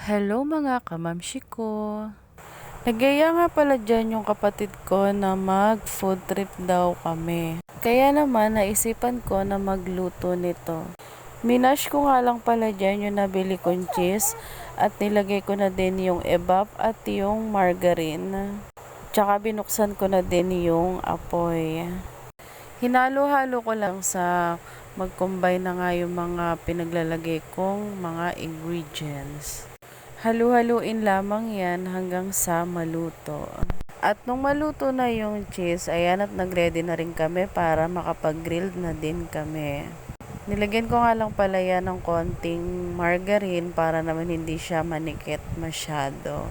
Hello mga kamamshi ko. Nagyaya nga pala dyan yung kapatid ko na mag food trip daw kami. Kaya naman naisipan ko na magluto nito. Minash ko nga lang pala dyan yung nabili kong cheese at nilagay ko na din yung evap at yung margarine. Tsaka binuksan ko na din yung apoy. Hinalo-halo ko lang sa mag-combine na nga yung mga pinaglalagay kong mga ingredients. Halu-haluin lamang yan hanggang sa maluto. At nung maluto na yung cheese, ayan at nagready na rin kami para makapag-grilled na din kami. Nilagyan ko nga lang pala yan ng konting margarine para naman hindi siya manikit masyado.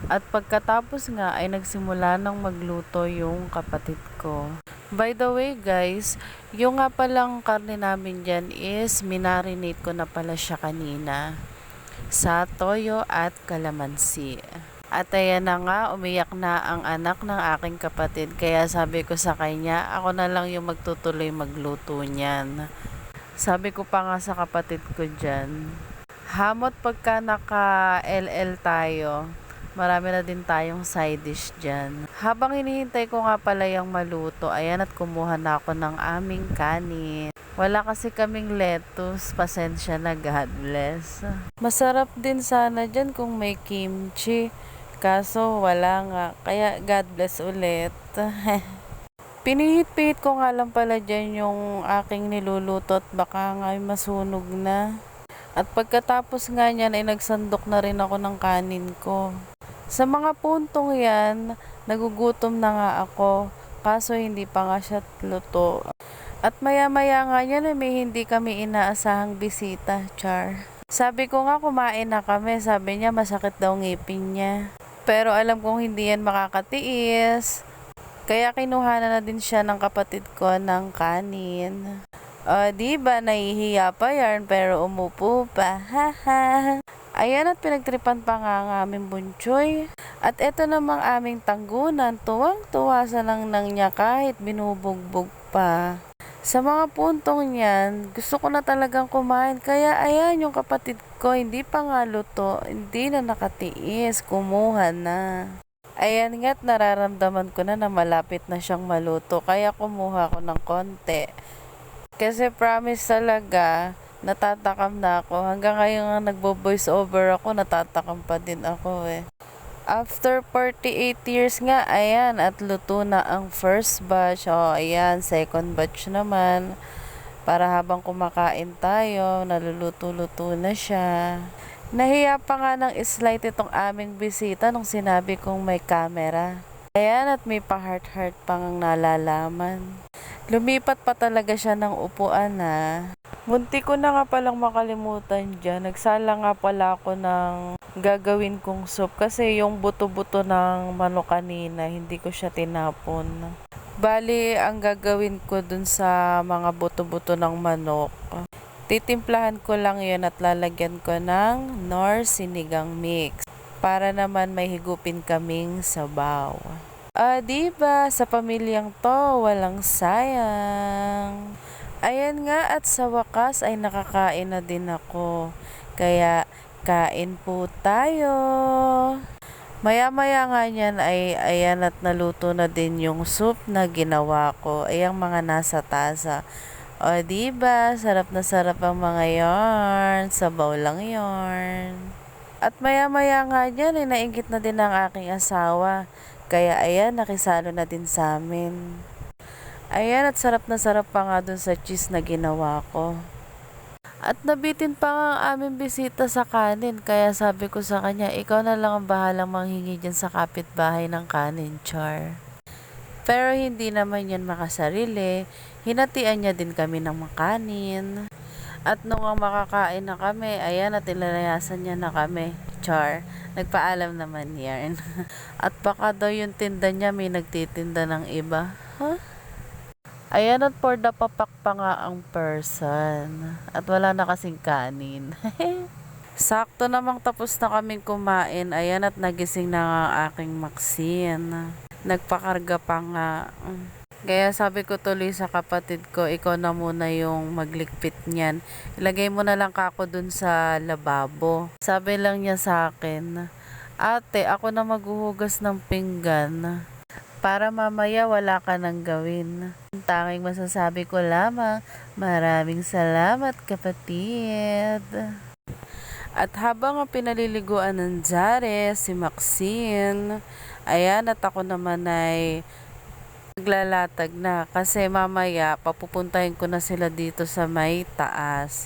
At pagkatapos nga ay nagsimula ng magluto yung kapatid ko. By the way guys, yung nga palang karne namin dyan is minarinate ko na pala siya kanina sa toyo at kalamansi. At ayan na nga, umiyak na ang anak ng aking kapatid. Kaya sabi ko sa kanya, ako na lang yung magtutuloy magluto niyan. Sabi ko pa nga sa kapatid ko dyan, hamot pagka naka-LL tayo, marami na din tayong side dish dyan. Habang hinihintay ko nga pala yung maluto, ayan at kumuha na ako ng aming kanin. Wala kasi kaming lettuce, pasensya na, God bless. Masarap din sana dyan kung may kimchi, kaso wala nga, kaya God bless ulit. Pinihit-pihit ko nga lang pala dyan yung aking niluluto at baka nga ay masunog na. At pagkatapos nga niyan ay nagsandok na rin ako ng kanin ko. Sa mga puntong yan, nagugutom na nga ako, kaso hindi pa nga siya luto. At maya-maya nga yan may hindi kami inaasahang bisita, char. Sabi ko nga kumain na kami, sabi niya masakit daw ngipin niya. Pero alam kong hindi yan makakatiis. Kaya kinuha na din siya ng kapatid ko ng kanin. O, diba, nahihiya pa yan pero umupo pa, haha. Ayan at pinagtripan pa nga ang aming bunchoy. At eto namang aming tanggunan, tuwang-tuwa sa langnang niya kahit binubugbog pa. Sa mga puntong yan, gusto ko na talagang kumain. Kaya ayan yung kapatid ko, hindi pa nga luto, hindi na nakatiis, kumuha na. Ayan nga't nararamdaman ko na malapit na siyang maluto, kaya kumuha ko ng konti. Kasi promise talaga, natatakam na ako. Hanggang ngayon nga nagbo-voice over ako, natatakam pa din ako eh. After 48 years nga, ayan, at luto na ang first batch. O, ayan, second batch naman. Para habang kumakain tayo, naluluto-luto na siya. Nahiya pa nga ng slight itong aming bisita nung sinabi kong may camera. Ayan, at may pa-heart-heart pang nalalaman. Lumipat pa talaga siya ng upuan na. Munti ko na nga palang makalimutan dyan. Nagsala nga pala ako ng gagawin kong soup kasi yung buto-buto ng manok kanina, hindi ko siya tinapon. Bali, ang gagawin ko dun sa mga buto-buto ng manok, titimplahan ko lang yun at lalagyan ko ng Knorr sinigang mix para naman may higupin kaming sabaw. Diba, sa pamilyang to, walang sayang. Ayan nga at sa wakas ay nakakain na din ako. Kaya kain po tayo. Maya-maya nga niyan ay ayan at naluto na din yung soup na ginawa ko. Ayang mga nasa tasa. O diba, sarap na sarap ang mga yarn. Sabaw lang yarn. At maya-maya nga niyan ay nainggit na din ang aking asawa. Kaya ayan, nakisalo na din sa amin. Ayan, at sarap na sarap pa nga dun sa cheese na ginawa ko. At nabitin pa nga ang aming bisita sa kanin, kaya sabi ko sa kanya, ikaw na lang ang bahalang manghingi dyan sa kapitbahay ng kanin, char. Pero hindi naman yan makasarili, hinatian niya din kami ng makanin. At nung ang makakain na kami, ayan at ilalayasan niya na kami, char. Nagpaalam naman yan. At baka daw yung tinda niya may nagtitinda ng iba. Huh? Ayan at for the papak pa nga ang person. At wala na kasing kanin. Sakto namang tapos na kaming kumain. Ayan at nagising na nga ang aking Maxine. Nagpakarga pa nga. Kaya sabi ko tuloy sa kapatid ko, ikaw na muna yung magligpit niyan. Ilagay mo na lang kako dun sa lababo. Sabi lang niya sa akin, ate, ako na maghuhugas ng pinggan. Para mamaya wala ka nang gawin. Ang tanging masasabi ko lamang, maraming salamat kapatid. At habang ang pinaliliguan ng Jare, si Maxine, ayan at ako naman ay naglalatag na kasi mamaya papupuntahin ko na sila dito sa may taas.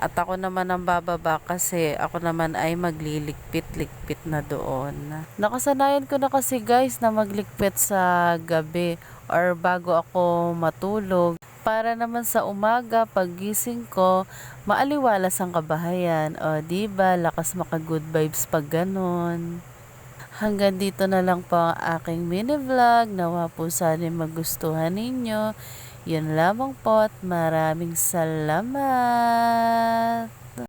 At ako naman ang bababa kasi ako naman ay magliligpit-ligpit na doon. Nakasanayan ko na kasi guys na magligpit sa gabi or bago ako matulog. Para naman sa umaga, paggising ko, maaliwalas ang kabahayan. O, diba? Lakas maka good vibes pag ganon. Hanggang dito na lang po ang aking mini vlog. Nawa po sana magustuhan ninyo. Yun lamang po at maraming salamat.